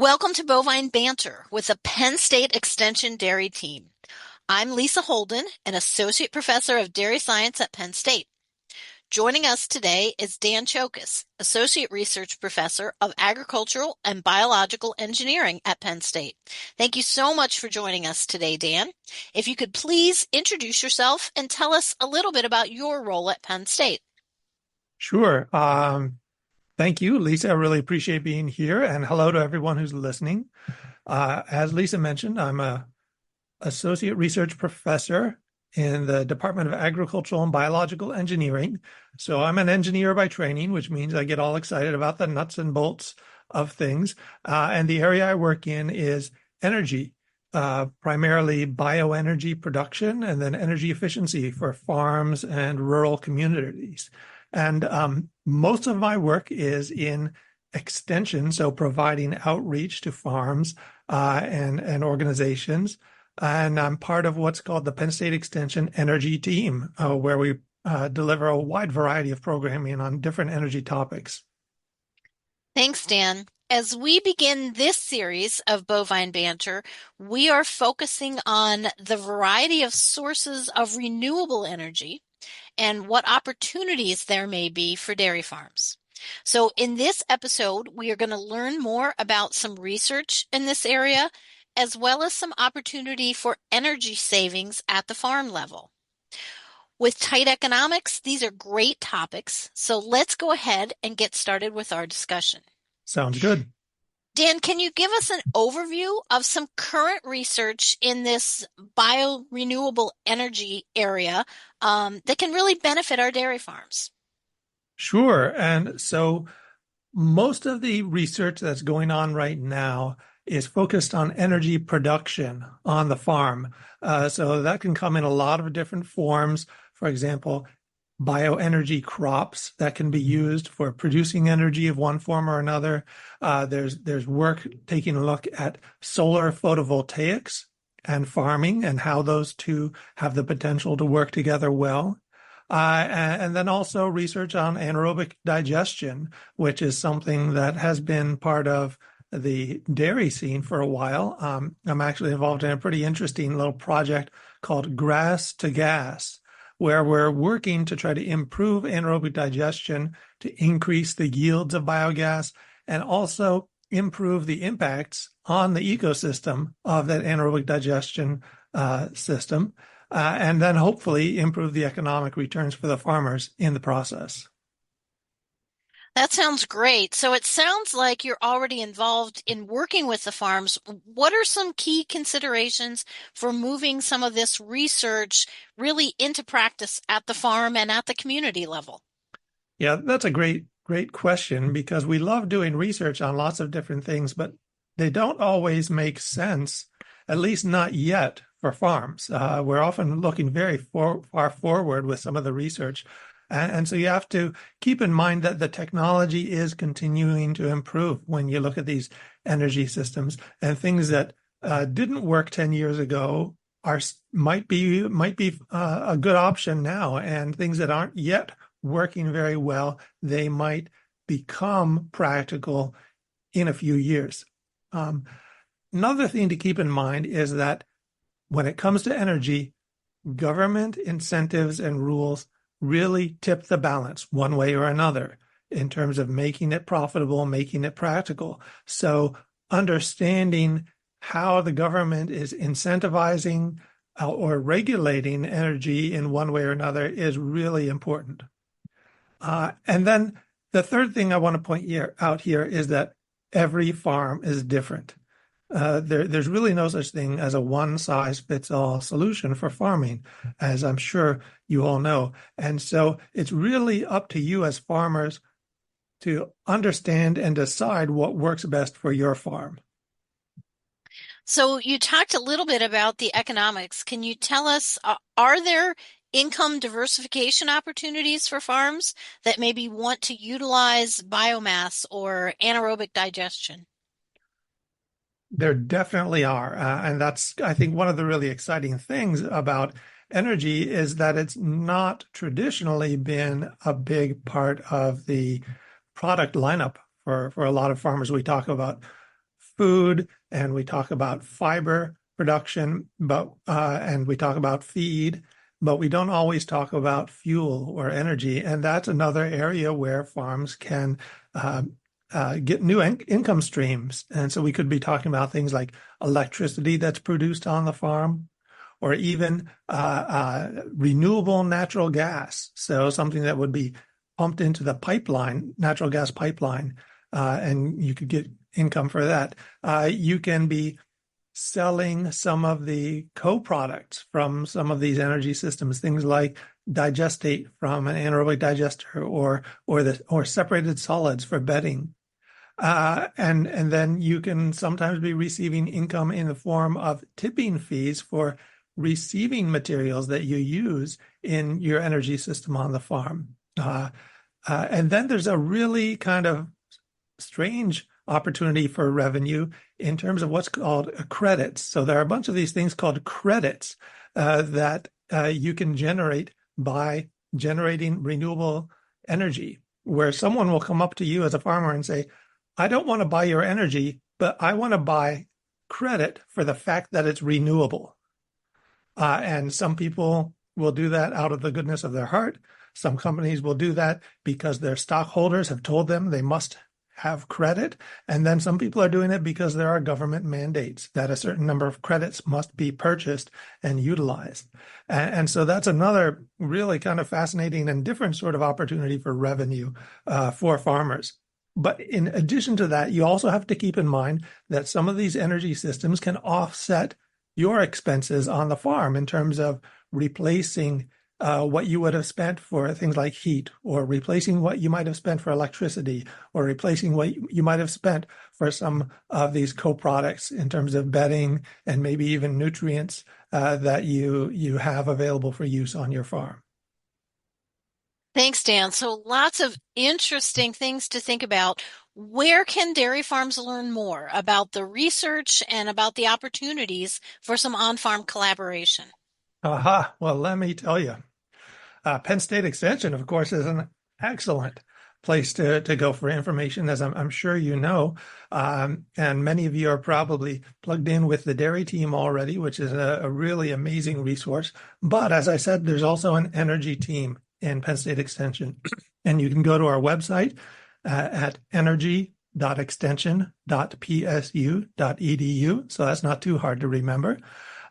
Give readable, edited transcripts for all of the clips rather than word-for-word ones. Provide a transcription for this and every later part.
Welcome to Bovine Banter with the Penn State Extension Dairy Team. I'm Lisa Holden, an associate professor of dairy science at Penn State. Joining us today is Dan Ciolkosz, associate research professor of agricultural and biological engineering at Penn State. Thank you so much for joining us today, Dan. If you could please introduce yourself and tell us a little bit about your role at Penn State. Sure. Thank you, Lisa. I really appreciate being here, and hello to everyone who's listening. As Lisa mentioned, I'm a associate research professor in the Department of Agricultural and Biological Engineering. So I'm an engineer by training, which means I get all excited about the nuts and bolts of things. And the area I work in is energy, primarily bioenergy production and then energy efficiency for farms and rural communities. And most of my work is in extension, so providing outreach to farms and organizations. And I'm part of what's called the Penn State Extension Energy Team, where we deliver a wide variety of programming on different energy topics. Thanks, Dan. As we begin this series of Bovine Banter, we are focusing on the variety of sources of renewable energy and what opportunities there may be for dairy farms. So in this episode, we are going to learn more about some research in this area, as well as some opportunity for energy savings at the farm level. With tight economics, these are great topics, so let's go ahead and get started with our discussion. Sounds good. Dan, can you give us an overview of some current research in this biorenewable energy area that can really benefit our dairy farms? Sure. And so most of the research that's going on right now is focused on energy production on the farm. So that can come in a lot of different forms. For example, bioenergy crops that can be used for producing energy of one form or another. There's work taking a look at solar photovoltaics and farming and how those two have the potential to work together well. And then also research on anaerobic digestion, which is something that has been part of the dairy scene for a while. I'm actually involved in a pretty interesting little project called Grass to Gas, where we're working to try to improve anaerobic digestion to increase the yields of biogas and also improve the impacts on the ecosystem of that anaerobic digestion system, and then hopefully improve the economic returns for the farmers in the process. That sounds great. So it sounds like you're already involved in working with the farms. What are some key considerations for moving some of this research really into practice at the farm and at the community level? Yeah, that's a great question, because we love doing research on lots of different things, but they don't always make sense, at least not yet, for farms. We're often looking very far forward with some of the research. And so you have to keep in mind that the technology is continuing to improve when you look at these energy systems, and things that didn't work 10 years ago might be a good option now, and things that aren't yet working very well, they might become practical in a few years. Another thing to keep in mind is that when it comes to energy, government incentives and rules really tip the balance one way or another in terms of making it profitable, making it practical. So understanding how the government is incentivizing or regulating energy in one way or another is really important. And then the third thing I want to point out here is that every farm is different. There's really no such thing as a one-size-fits-all solution for farming, as I'm sure you all know. And so it's really up to you as farmers to understand and decide what works best for your farm. So you talked a little bit about the economics. Can you tell us, are there income diversification opportunities for farms that maybe want to utilize biomass or anaerobic digestion? There definitely are. And that's, I think, one of the really exciting things about energy is that it's not traditionally been a big part of the product lineup for a lot of farmers. We talk about food, and we talk about fiber production, and we talk about feed, but we don't always talk about fuel or energy. And that's another area where farms can get new income streams. And so we could be talking about things like electricity that's produced on the farm, or even renewable natural gas. So something that would be pumped into the pipeline, natural gas pipeline, and you could get income for that. You can be selling some of the co-products from some of these energy systems, things like digestate from an anaerobic digester, or separated solids for bedding. And then you can sometimes be receiving income in the form of tipping fees for receiving materials that you use in your energy system on the farm. And then there's a really kind of strange opportunity for revenue in terms of what's called credits. So there are a bunch of these things called credits that you can generate by generating renewable energy, where someone will come up to you as a farmer and say, I don't want to buy your energy, but I want to buy credit for the fact that it's renewable. And some people will do that out of the goodness of their heart. Some companies will do that because their stockholders have told them they must have credit. And then some people are doing it because there are government mandates that a certain number of credits must be purchased and utilized. And so that's another really kind of fascinating and different sort of opportunity for revenue for farmers. But in addition to that, you also have to keep in mind that some of these energy systems can offset your expenses on the farm in terms of replacing what you would have spent for things like heat, or replacing what you might have spent for electricity, or replacing what you might have spent for some of these co-products in terms of bedding and maybe even nutrients that you have available for use on your farm. Thanks, Dan. So lots of interesting things to think about. Where can dairy farms learn more about the research and about the opportunities for some on-farm collaboration? Aha. Well, let me tell you. Penn State Extension, of course, is an excellent place to go for information, as I'm sure you know. And many of you are probably plugged in with the dairy team already, which is a really amazing resource. But as I said, there's also an energy team in Penn State Extension. And you can go to our website at energy.extension.psu.edu. So that's not too hard to remember.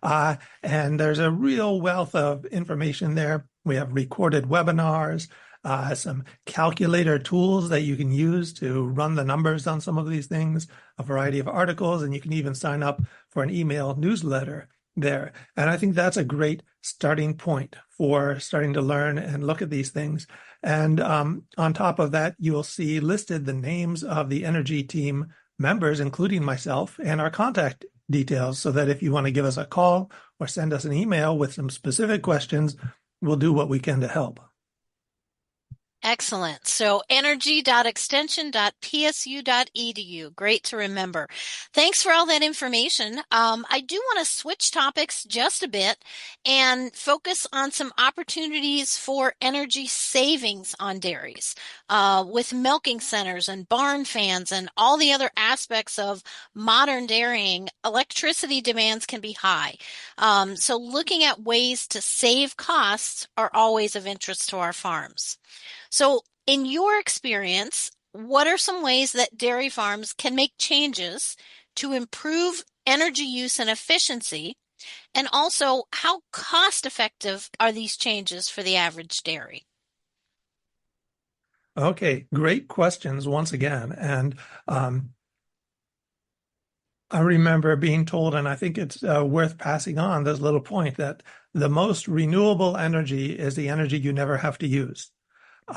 And there's a real wealth of information there. We have recorded webinars, some calculator tools that you can use to run the numbers on some of these things, a variety of articles, and you can even sign up for an email newsletter there. And I think that's a great starting point for starting to learn and look at these things. And on top of that, you'll see listed the names of the energy team members, including myself, and our contact details, so that if you want to give us a call or send us an email with some specific questions, we'll do what we can to help. Excellent. So energy.extension.psu.edu. Great to remember. Thanks for all that information. I do want to switch topics just a bit and focus on some opportunities for energy savings on dairies, with milking centers and barn fans and all the other aspects of modern dairying. Electricity demands can be high. So looking at ways to save costs are always of interest to our farms. So, in your experience, what are some ways that dairy farms can make changes to improve energy use and efficiency? And also, how cost effective are these changes for the average dairy? Okay, great questions once again. And I remember being told, and I think it's worth passing on this little point, that the most renewable energy is the energy you never have to use.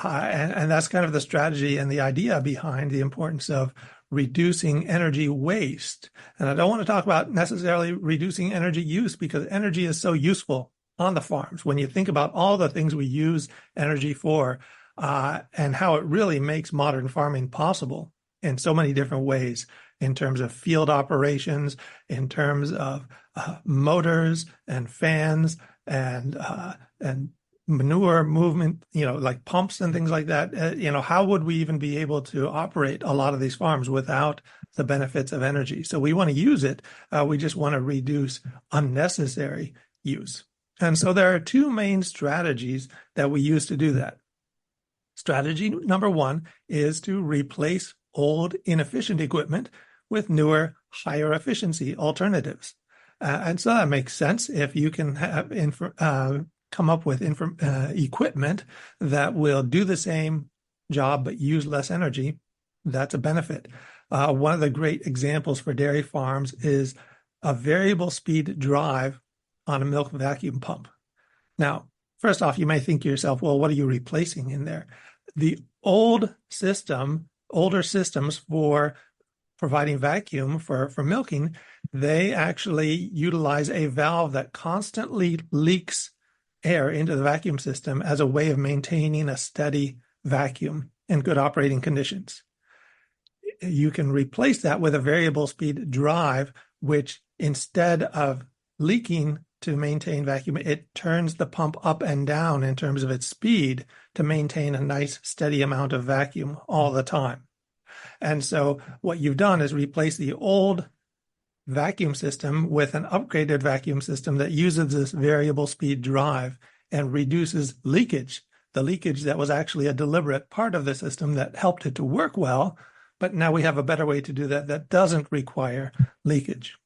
And that's kind of the strategy and the idea behind the importance of reducing energy waste. And I don't want to talk about necessarily reducing energy use, because energy is so useful on the farms. When you think about all the things we use energy for, and how it really makes modern farming possible in so many different ways, in terms of field operations, in terms of motors and fans and manure movement, like pumps and things like that, how would we even be able to operate a lot of these farms without the benefits of energy? So we want to use it. We just want to reduce unnecessary use. And so there are two main strategies that we use to do that. Strategy number one is to replace old inefficient equipment with newer, higher efficiency alternatives. And so that makes sense. If you can have come up with equipment that will do the same job but use less energy, that's a benefit. One of the great examples for dairy farms is a variable speed drive on a milk vacuum pump. Now, first off, you may think to yourself, well, what are you replacing in there? The older systems for providing vacuum for milking, they actually utilize a valve that constantly leaks air into the vacuum system as a way of maintaining a steady vacuum in good operating conditions. You can replace that with a variable speed drive, which instead of leaking to maintain vacuum, it turns the pump up and down in terms of its speed to maintain a nice steady amount of vacuum all the time. And so what you've done is replace the old vacuum system with an upgraded vacuum system that uses this variable speed drive and reduces leakage, the leakage that was actually a deliberate part of the system that helped it to work well. But now we have a better way to do that that doesn't require leakage.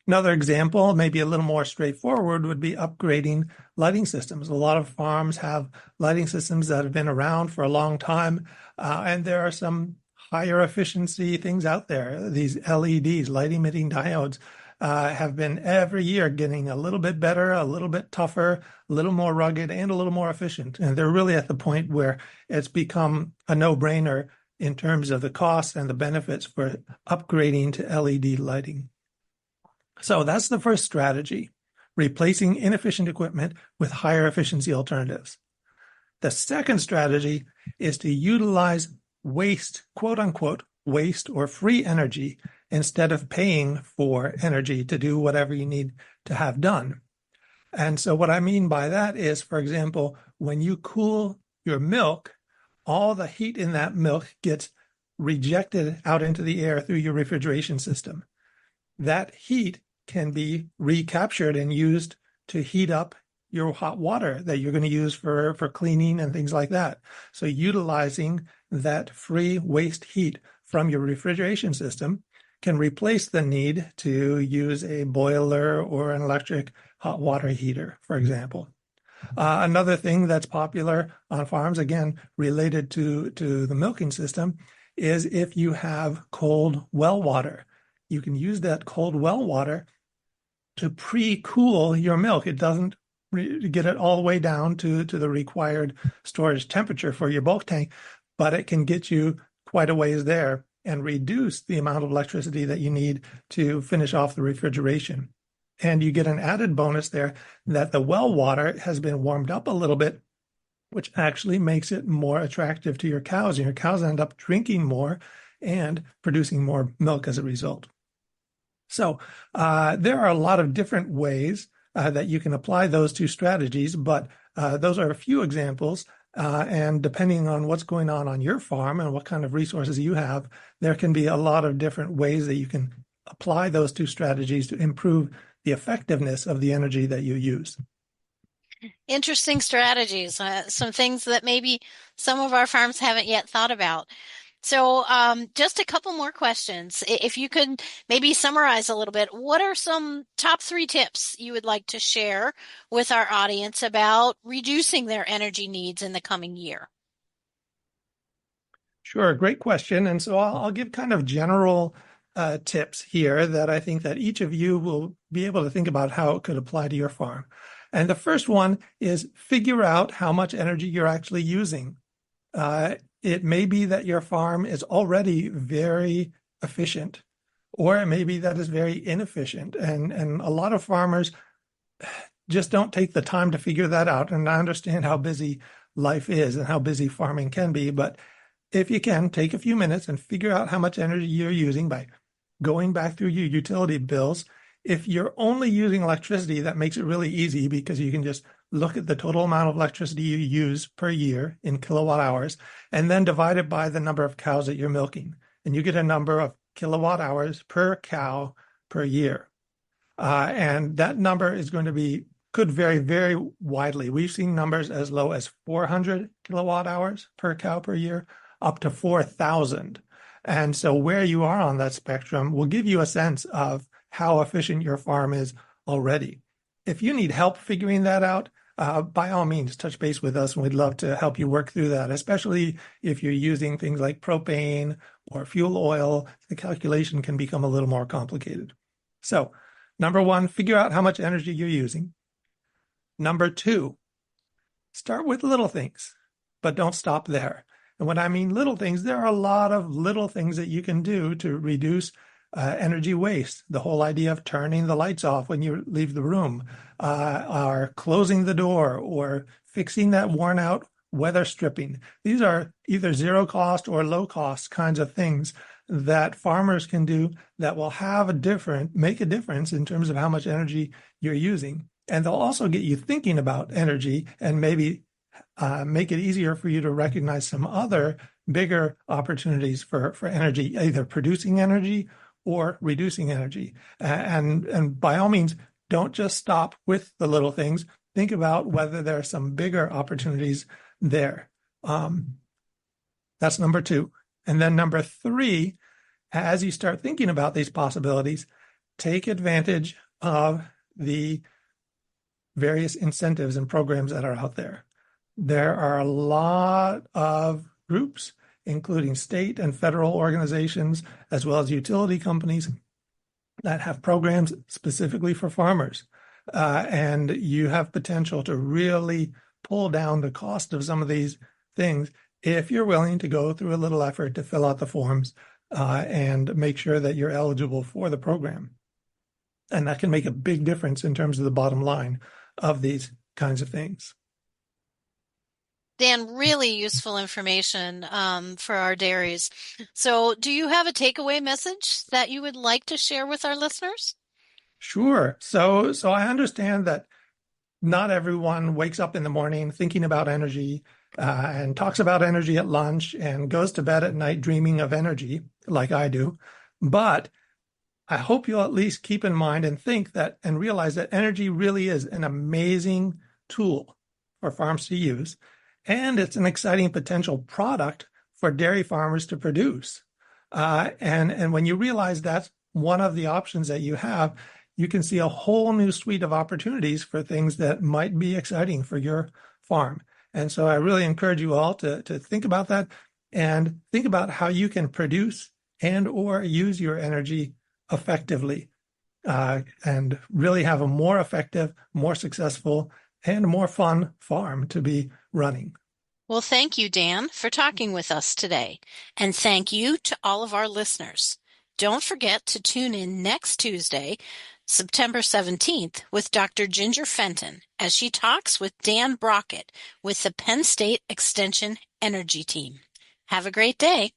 Another example, maybe a little more straightforward, would be upgrading lighting systems. A lot of farms have lighting systems that have been around for a long time, and there are some higher efficiency things out there. These LEDs, light emitting diodes, have been every year getting a little bit better, a little bit tougher, a little more rugged, and a little more efficient. And they're really at the point where it's become a no-brainer in terms of the costs and the benefits for upgrading to LED lighting. So that's the first strategy, replacing inefficient equipment with higher efficiency alternatives. The second strategy is to utilize waste, quote unquote, waste or free energy instead of paying for energy to do whatever you need to have done. And so what I mean by that is, for example, when you cool your milk, all the heat in that milk gets rejected out into the air through your refrigeration system. That heat can be recaptured and used to heat up your hot water that you're going to use for cleaning and things like that. So utilizing that free waste heat from your refrigeration system can replace the need to use a boiler or an electric hot water heater, for example. Another thing that's popular on farms, again, related to the milking system, is if you have cold well water. You can use that cold well water to pre-cool your milk. It doesn't get it all the way down to the required storage temperature for your bulk tank, but it can get you quite a ways there and reduce the amount of electricity that you need to finish off the refrigeration. And you get an added bonus there that the well water has been warmed up a little bit, which actually makes it more attractive to your cows. And your cows end up drinking more and producing more milk as a result. So there are a lot of different ways that you can apply those two strategies, but those are a few examples. And depending on what's going on your farm and what kind of resources you have, there can be a lot of different ways that you can apply those two strategies to improve the effectiveness of the energy that you use. Interesting strategies, some things that maybe some of our farms haven't yet thought about. So just a couple more questions. If you could maybe summarize a little bit, what are some top 3 tips you would like to share with our audience about reducing their energy needs in the coming year? Sure, great question. And so I'll give kind of general tips here that I think that each of you will be able to think about how it could apply to your farm. And the first one is figure out how much energy you're actually using. It may be that your farm is already very efficient, or it may be that it's very inefficient. And a lot of farmers just don't take the time to figure that out. And I understand how busy life is and how busy farming can be. But if you can, take a few minutes and figure out how much energy you're using by going back through your utility bills. If you're only using electricity, that makes it really easy because you can just look at the total amount of electricity you use per year in kilowatt hours, and then divide it by the number of cows that you're milking. And you get a number of kilowatt hours per cow per year. And that number is going to be, could vary very widely. We've seen numbers as low as 400 kilowatt hours per cow per year, up to 4,000. And so where you are on that spectrum will give you a sense of how efficient your farm is already. If you need help figuring that out, by all means, touch base with us, and we'd love to help you work through that, especially if you're using things like propane or fuel oil. The calculation can become a little more complicated. So, number one, figure out how much energy you're using. Number two, start with little things, but don't stop there. And when I mean little things, there are a lot of little things that you can do to reduce energy waste. The whole idea of turning the lights off when you leave the room, or closing the door, or fixing that worn out weather stripping. These are either zero cost or low cost kinds of things that farmers can do that will make a difference in terms of how much energy you're using. And they'll also get you thinking about energy and maybe make it easier for you to recognize some other bigger opportunities for energy, either producing energy or reducing energy. And by all means, don't just stop with the little things. Think about whether there are some bigger opportunities there. That's number two. And then number three, as you start thinking about these possibilities, take advantage of the various incentives and programs that are out there. There are a lot of groups, including state and federal organizations, as well as utility companies, that have programs specifically for farmers. And you have potential to really pull down the cost of some of these things if you're willing to go through a little effort to fill out the forms and make sure that you're eligible for the program. And that can make a big difference in terms of the bottom line of these kinds of things. Dan, really useful information for our dairies. So, do you have a takeaway message that you would like to share with our listeners? Sure. So I understand that not everyone wakes up in the morning thinking about energy and talks about energy at lunch and goes to bed at night dreaming of energy like I do. But I hope you'll at least keep in mind and think that and realize that energy really is an amazing tool for farms to use. And it's an exciting potential product for dairy farmers to produce. And when you realize that's one of the options that you have, you can see a whole new suite of opportunities for things that might be exciting for your farm. And so I really encourage you all to think about that and think about how you can produce and or use your energy effectively and really have a more effective, more successful, and more fun farm to be running. Well, thank you, Dan, for talking with us today. And thank you to all of our listeners. Don't forget to tune in next Tuesday, September 17th, with Dr. Ginger Fenton as she talks with Dan Brockett with the Penn State Extension Energy Team. Have a great day.